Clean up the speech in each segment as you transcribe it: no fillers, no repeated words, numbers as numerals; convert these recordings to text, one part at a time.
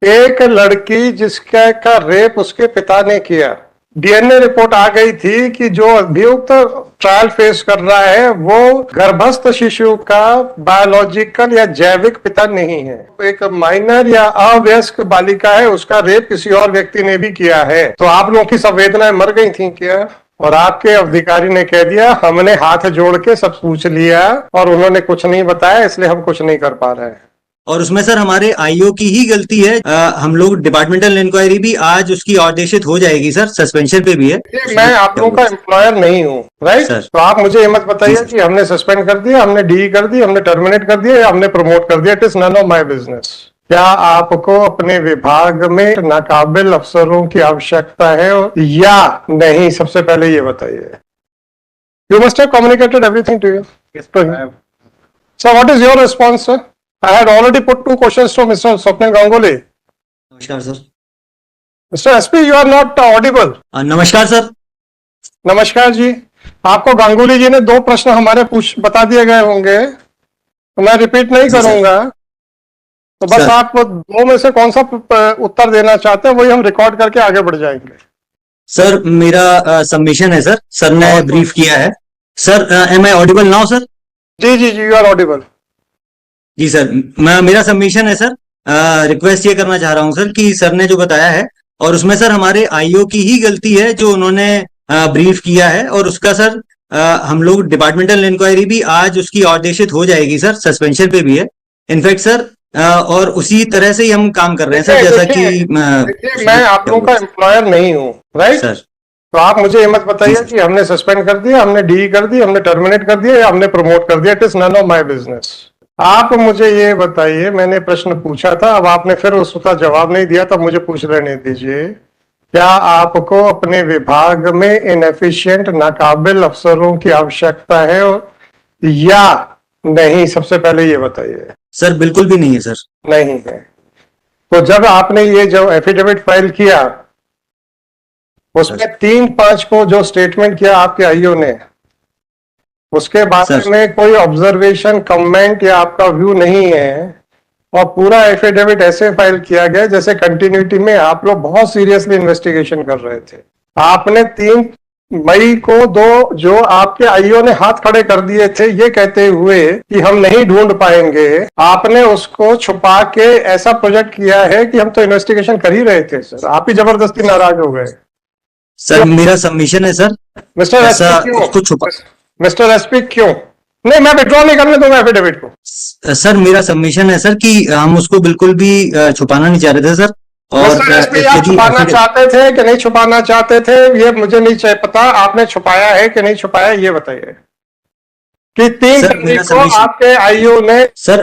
एक लड़की जिसका का रेप उसके पिता ने किया, डीएनए रिपोर्ट आ गई थी कि जो अभियुक्त ट्रायल फेस कर रहा है वो गर्भस्थ शिशु का बायोलॉजिकल या जैविक पिता नहीं है, एक माइनर या अवयस्क बालिका है, उसका रेप किसी और व्यक्ति ने भी किया है। तो आप लोगों की संवेदनाएं मर गई थी क्या? और आपके अधिकारी ने कह दिया हमने हाथ जोड़ के सब पूछ लिया और उन्होंने कुछ नहीं बताया, इसलिए हम कुछ नहीं कर पा रहे हैं। और उसमें सर हमारे आईओ की ही गलती है। हम लोग डिपार्टमेंटल इंक्वायरी भी आज उसकी ऑर्डेशित हो जाएगी सर, सस्पेंशन पे भी है। मैं आप लोगों का एम्प्लॉयर नहीं हूँ, राइट? तो आप मुझे ये मत बताइए कि हमने सस्पेंड कर दिया, हमने डी कर दी, हमने टर्मिनेट कर दिया या हमने प्रमोट कर दिया। It is none of my business. क्या आपको अपने विभाग में नाकाबिल अफसरों की आवश्यकता है या नहीं? सबसे पहले ये बताइए। You must have communicated everything to you. So what is your response sir? I had already put 2 questions to Mr. Swapnil Ganguly. नमस्कार sir. Mr. SP, you are not audible. नमस्कार सर। नमस्कार जी। आपको गांगुली जी ने 2 प्रश्न हमारे बता दिए गए होंगे, तो मैं रिपीट नहीं करूंगा। तो बस आप 2 में से कौन सा उत्तर देना चाहते हैं वही हम रिकॉर्ड करके आगे बढ़ जाएंगे। सर मेरा सबमिशन है सर, सर ने ब्रीफ किया है। Sir am I audible now sir? जी जी जी, यू आर ऑडिबल। जी सर, मेरा सबमिशन है सर। रिक्वेस्ट ये करना चाह रहा हूँ सर कि सर ने जो बताया है और उसमें सर हमारे आईओ की ही गलती है जो उन्होंने ब्रीफ किया है, और उसका सर हम लोग डिपार्टमेंटल इंक्वायरी भी आज उसकी ऑर्डेशित हो जाएगी सर, सस्पेंशन पे भी है इनफैक्ट सर। और उसी तरह से ही हम काम कर रहे हैं सर, जैसा कि मैं आप लोगों का एम्प्लॉयर नहीं हूँ, राइट सर? तो आप मुझे ये मत बताइए कि हमने सस्पेंड कर दिया, हमने डी कर दी, हमने टर्मिनेट कर दिया या हमने प्रमोट कर दिया। It is none of my business. आप मुझे ये बताइए, मैंने प्रश्न पूछा था, अब आपने फिर उसका जवाब नहीं दिया, तब मुझे पूछ लेने दीजिए। क्या आपको अपने विभाग में इनएफिशिएंट नाकाबिल अफसरों की आवश्यकता है या नहीं? सबसे पहले ये बताइए। सर बिल्कुल भी नहीं है सर। नहीं है। तो जब आपने ये जो एफिडेविट फाइल किया उसमें 3-5 को जो स्टेटमेंट किया आपके आईओ ने, उसके बारे में कोई ऑब्जर्वेशन, कमेंट या आपका व्यू नहीं है, और पूरा एफिडेविट ऐसे फाइल किया गया जैसे कंटिन्यूटी में आप लोग बहुत सीरियसली इन्वेस्टिगेशन कर रहे थे। आपने 3 मई को जो आपके आईओ ने हाथ खड़े कर दिए थे ये कहते हुए कि हम नहीं ढूंढ पाएंगे, आपने उसको छुपा के ऐसा प्रोजेक्ट किया है कि हम तो इन्वेस्टिगेशन कर ही रहे थे सर, आप ही जबरदस्ती नाराज हो गए। सर मेरा सबमिशन है सर। मिस्टर एसपी क्यों नहीं? मैं विड्रॉ नहीं करने दूंगा एफिडेविट को। सर मेरा सबमिशन है सर कि हम उसको बिल्कुल भी छुपाना नहीं चाह रहे थे सर। और आप छुपाना चाहते थे कि नहीं छुपाना चाहते थे ये मुझे नहीं पता। आपने छुपाया है कि नहीं छुपाया ये बताइए। कि 3 तारीख को आपके आईओ ने सर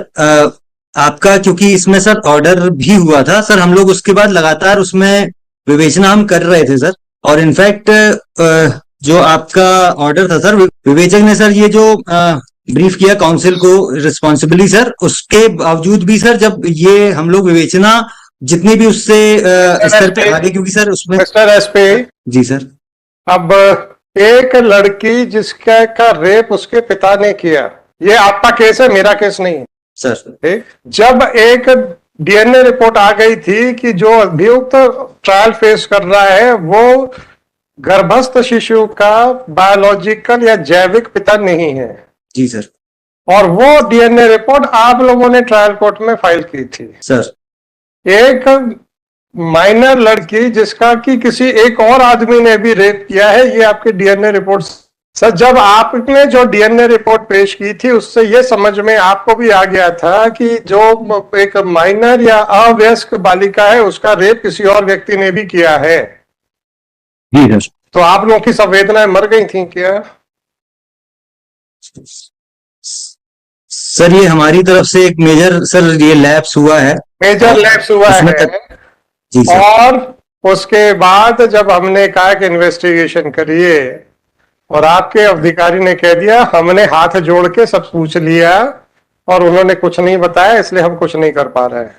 आपका, क्योंकि इसमें सर ऑर्डर भी हुआ था सर, हम लोग उसके बाद लगातार उसमें विवेचना हम कर रहे थे सर। और इनफैक्ट जो आपका ऑर्डर था सर, विवेचक ने सर ये जो ब्रीफ किया काउंसिल को रिस्पॉन्सिबली सर, उसके बावजूद भी सर जब ये हम लोग विवेचना जितनी भी उससे स्तर पे आगे, क्योंकि सर उसमें मिस्टर एसपी जी सर, अब एक लड़की जिसका का रेप उसके पिता ने किया, ये आपका केस है, मेरा केस नहीं है सर। जब एक डीएनए रिपोर्ट आ गई थी कि जो अभियुक्त ट्रायल फेस कर रहा है वो गर्भस्थ शिशु का बायोलॉजिकल या जैविक पिता नहीं है जी सर, और वो डीएनए रिपोर्ट आप लोगों ने ट्रायल कोर्ट में फाइल की थी सर। एक माइनर लड़की जिसका कि किसी एक और आदमी ने भी रेप किया है, ये आपके डीएनए रिपोर्ट सर। जब आपने जो डीएनए रिपोर्ट पेश की थी उससे ये समझ में आपको भी आ गया था कि जो एक माइनर या अवयस्क बालिका है उसका रेप किसी और व्यक्ति ने भी किया है जी सर। तो आप लोगों की संवेदनाएं मर गई थी क्या? सर ये हमारी तरफ से एक मेजर सर ये लैप्स हुआ है, मेजर लैप्स हुआ है जी सर। और उसके बाद जब हमने कहा कि इन्वेस्टिगेशन करिए और आपके अधिकारी ने कह दिया हमने हाथ जोड़ के सब पूछ लिया और उन्होंने कुछ नहीं बताया, इसलिए हम कुछ नहीं कर पा रहे हैं।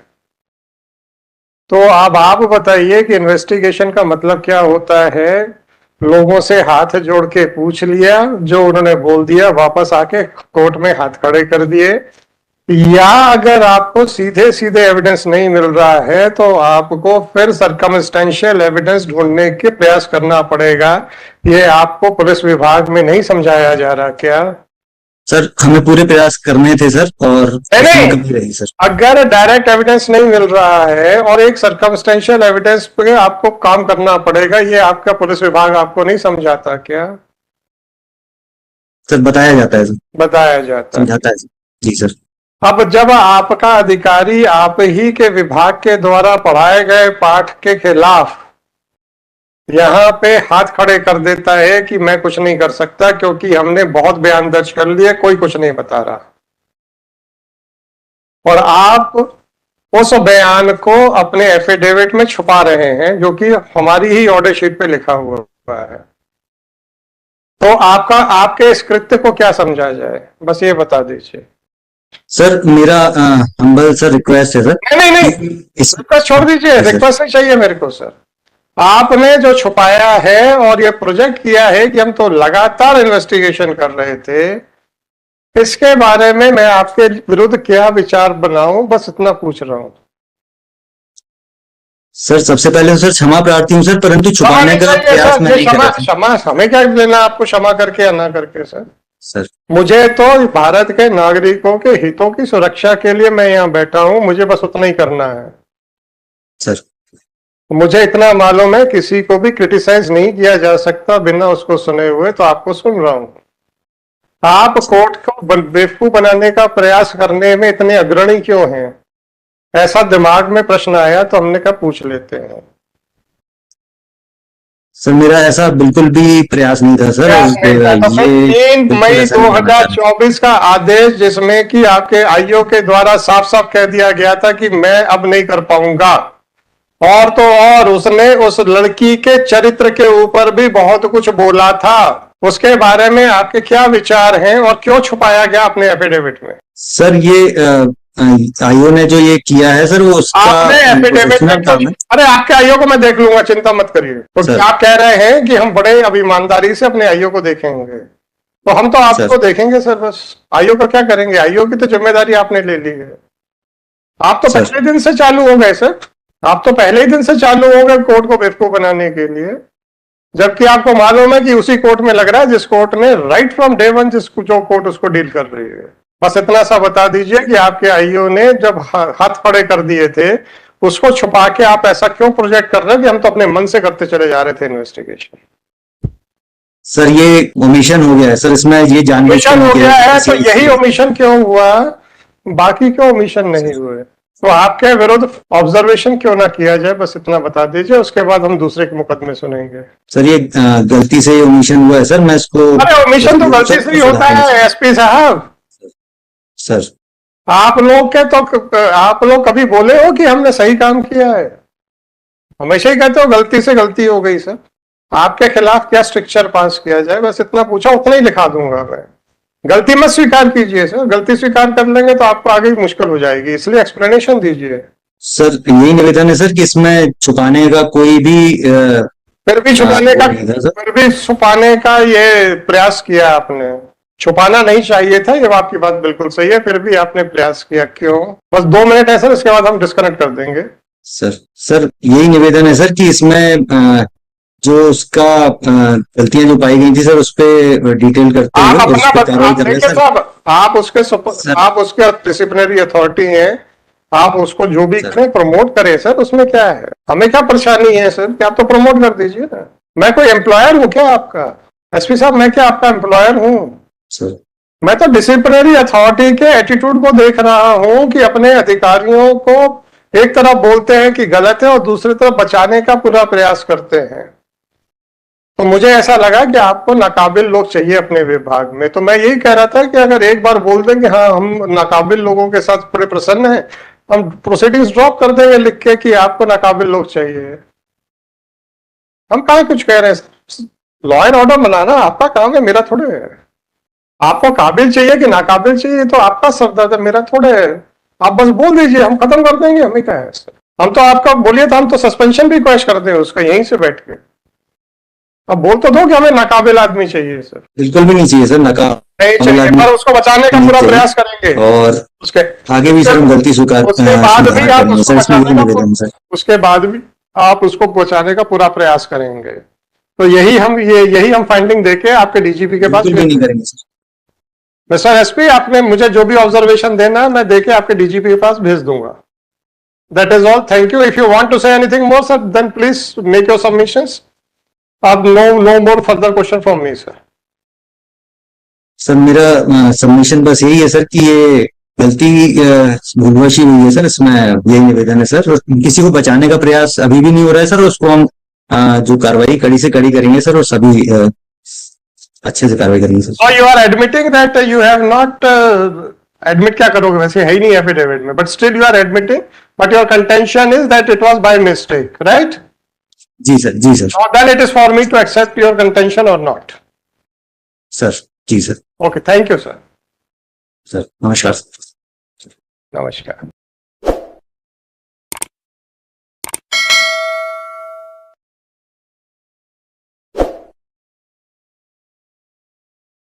तो अब आप बताइए कि इन्वेस्टिगेशन का मतलब क्या होता है? लोगों से हाथ जोड़ के पूछ लिया, जो उन्होंने बोल दिया वापस आके कोर्ट में हाथ खड़े कर दिए, या अगर आपको सीधे सीधे एविडेंस नहीं मिल रहा है तो आपको फिर सर्कमस्टेंशियल एविडेंस ढूंढने के प्रयास करना पड़ेगा। ये आपको पुलिस विभाग में नहीं समझाया जा रहा क्या? सर हमें पूरे प्रयास करने थे सर, और उसमें नहीं, कमी रही सर। अगर डायरेक्ट एविडेंस नहीं मिल रहा है और एक सर्कमस्टेंशियल एविडेंस पे आपको काम करना पड़ेगा, ये आपका पुलिस विभाग आपको नहीं समझाता क्या? सर बताया जाता है सर, बताया जाता है। समझाता है सर। जी सर। अब जब आपका अधिकारी आप ही के विभाग के द्वारा पढ़ाए गए पाठ के खिलाफ यहाँ पे हाथ खड़े कर देता है कि मैं कुछ नहीं कर सकता क्योंकि हमने बहुत बयान दर्ज कर लिए, कोई कुछ नहीं बता रहा, और आप उस बयान को अपने एफिडेविट में छुपा रहे हैं जो कि हमारी ही ऑर्डर शीट पे लिखा हुआ है, तो आपका आपके इस कृत्य को क्या समझा जाए, बस ये बता दीजिए। सर मेरा हम्बल सर रिक्वेस्ट है सर। नहीं नहीं नहीं, इस रिक्वेस्ट छोड़ दीजिए, सर। रिक्वेस्ट नहीं चाहिए मेरे को सर। आपने जो छुपाया है और ये प्रोजेक्ट किया है कि हम तो लगातार इन्वेस्टिगेशन कर रहे थे, इसके बारे में मैं आपके विरुद्ध क्या विचार बनाऊं, बस इतना पूछ रहा हूं। सर सबसे पहले तो सर क्षमा प्रार्थी हूँ सर, परंतु छुपाने का प्रयास मैं नहीं कर क्षमा रहा था। क्षमा हमें क्या लेना आपको क्षमा करके या ना करके सर? सर मुझे तो भारत के नागरिकों के हितों की सुरक्षा के लिए मैं यहाँ बैठा हूं, मुझे बस उतना ही करना है सर। मुझे इतना मालूम है किसी को भी क्रिटिसाइज नहीं किया जा सकता बिना उसको सुने हुए, तो आपको सुन रहा हूं। आप कोर्ट को बेवकूफ बनाने का प्रयास करने में इतने अग्रणी क्यों हैं? ऐसा दिमाग में प्रश्न आया तो हमने कहा पूछ लेते हैं। सर मेरा ऐसा बिल्कुल भी प्रयास नहीं था सर। तो फिर 3 मई 2024 का आदेश जिसमें कि आपके आईओ के द्वारा साफ साफ कह दिया गया था कि मैं अब नहीं कर पाऊंगा, और तो और उसने उस लड़की के चरित्र के ऊपर भी बहुत कुछ बोला था, उसके बारे में आपके क्या विचार हैं और क्यों छुपाया गया अपने एफिडेविट में? सर ये आईओ ने जो ये किया है सर वो उसका आपने एफिडेविट में काम है। अरे आपके आईओ को मैं देख लूंगा, चिंता मत करिए। तो सर। आप कह रहे हैं कि हम बड़े अब ईमानदारी से अपने आईओ को देखेंगे, तो हम तो आपको सर। देखेंगे सर, बस आईओ का क्या करेंगे? आईओ की तो जिम्मेदारी आपने ले ली है। आप तो सर। पिछले दिन से चालू हो गए सर, आप तो पहले ही दिन से चालू हो गए कोर्ट को बेवकूफ बनाने के लिए, जबकि आपको मालूम है कि उसी कोर्ट में लग रहा है जिस कोर्ट ने राइट फ्रॉम डे वन जो कोर्ट उसको डील कर रही है। बस इतना सा बता दीजिए कि आपके आईओ ने जब हाथ खड़े कर दिए थे उसको छुपा के आप ऐसा क्यों प्रोजेक्ट कर रहे हैं कि हम तो अपने मन से करते चले जा रहे थे इन्वेस्टिगेशन? सर ये ओमिशन हो गया है सर, इसमें ये जानबूझ के ओमिशन हो किया गया है, तो किसी- यही ओमिशन क्यों हुआ, बाकी क्यों ओमिशन नहीं हुए? तो आपके विरुद्ध ऑब्जर्वेशन क्यों ना किया जाए, बस इतना बता दीजिए, उसके बाद हम दूसरे के मुकदमे सुनेंगे। सर ये गलती से ओमिशन हुआ है सर, मैं इसको। अरे ओमिशन तो गलती से ही होता है एसपी साहब। सर आप लोग कभी बोले हो कि हमने सही काम किया है? हमेशा ही कहते हो गलती से गलती हो गई सर। आपके खिलाफ क्या स्ट्रिक्चर पास किया जाए, बस इतना पूछा, उतना ही लिखा दूंगा मैं। गलती मत स्वीकार कीजिए सर, गलती स्वीकार कर लेंगे तो आपको आगे मुश्किल हो जाएगी, इसलिए एक्सप्लेनेशन दीजिए। सर यही निवेदन है सर कि इसमें छुपाने का कोई भी फिर भी छुपाने का ये प्रयास किया आपने। छुपाना नहीं चाहिए था, ये आपकी बात बिल्कुल सही है, फिर भी आपने प्रयास किया, क्यों? बस 2 मिनट है सर, इसके बाद हम डिस्कनेक्ट कर देंगे। सर यही निवेदन है सर कि इसमें जो उसका गलतियां जो पाई गई थी सर उस पर डिटेल करते हुए आप उस पर कार्रवाई कर रहे हैं देखिए सर। साहब, आप उसके डिसिप्लिनरी अथॉरिटी हैं, आप उसको जो भी करें प्रमोट करें सर, उसमें क्या है? हमें क्या परेशानी है सर कि आप तो प्रमोट कर दीजिए ना। मैं कोई एम्प्लॉयर हूँ क्या आपका? एसपी साहब मैं क्या आपका एम्प्लॉयर हूँ? सर मैं तो डिसिप्लिनरी अथॉरिटी के एटीट्यूड को देख रहा हूँ कि अपने अधिकारियों को एक तरफ बोलते हैं कि गलत है और दूसरी तरफ बचाने का पूरा प्रयास करते हैं। तो मुझे ऐसा लगा कि आपको नाकाबिल लोग चाहिए अपने विभाग में, तो मैं यही कह रहा था कि अगर एक बार बोल दें कि हाँ हम नाकाबिल लोगों के साथ पूरे प्रसन्न हैं, हम प्रोसीडिंग्स ड्रॉप कर देंगे लिख के कि आपको नाकाबिल लोग चाहिए। हम कहाँ कुछ कह रहे हैं, लॉ एंड ऑर्डर बनाना आपका काम है, मेरा थोड़े है। आपको काबिल चाहिए कि नाकाबिल चाहिए तो आपका सरदर्द है, मेरा थोड़े है। आप बस बोल दीजिए, हम खत्म कर देंगे, हमें क्या है। हम तो आपका बोलिए तो हम तो सस्पेंशन भी रिक्वेस्ट कर दें उसका यहीं से बैठ के। अब बोल तो दो कि हमें नाकाबिल आदमी चाहिए सर। बिल्कुल भी नहीं चाहिए सर, नकाब नहीं चाहिए, पर उसको बचाने का पूरा प्रयास करेंगे। और उसके आगे भी सर हम गलती उसके बाद सुधार भी आप करेंगे उसको सर, इसमें बचाने यही का निवेदन सर। उसके बाद भी आप उसको बचाने का पूरा प्रयास करेंगे। तो यही हम फाइंडिंग देके आपके डीजीपी के पास बिल्कुल भी नहीं करेंगे सर। मिस्टर एसपी, आपने मुझे जो भी ऑब्जर्वेशन देना मैं देके आपके डीजीपी के पास भेज दूंगा। That is all, thank you. If you want to say anything more sir, then please make your submissions. अब no more further question from me sir. Sir मेरा सबमिशन बस यही है सर कि ये गलती भूलवशी हुई है सर, इसमें यही निवेदन है सर। और किसी को बचाने का प्रयास अभी भी नहीं हो रहा है सर, और उसको हम जो कार्रवाई कड़ी से कड़ी करेंगे सर, और सभी अच्छे से कार्रवाई करेंगे सर। और you are admitting that you have not admit क्या करोगे, वैसे है ही नहीं एफिडेविट में, but still you are admitting, but your contention is that it was by mistake, right? जी सर, जी sir. Now then it is for me to accept your contention or not. Sir जी sir. Okay, thank you, sir. Sir नमस्कार sir. Namaskar.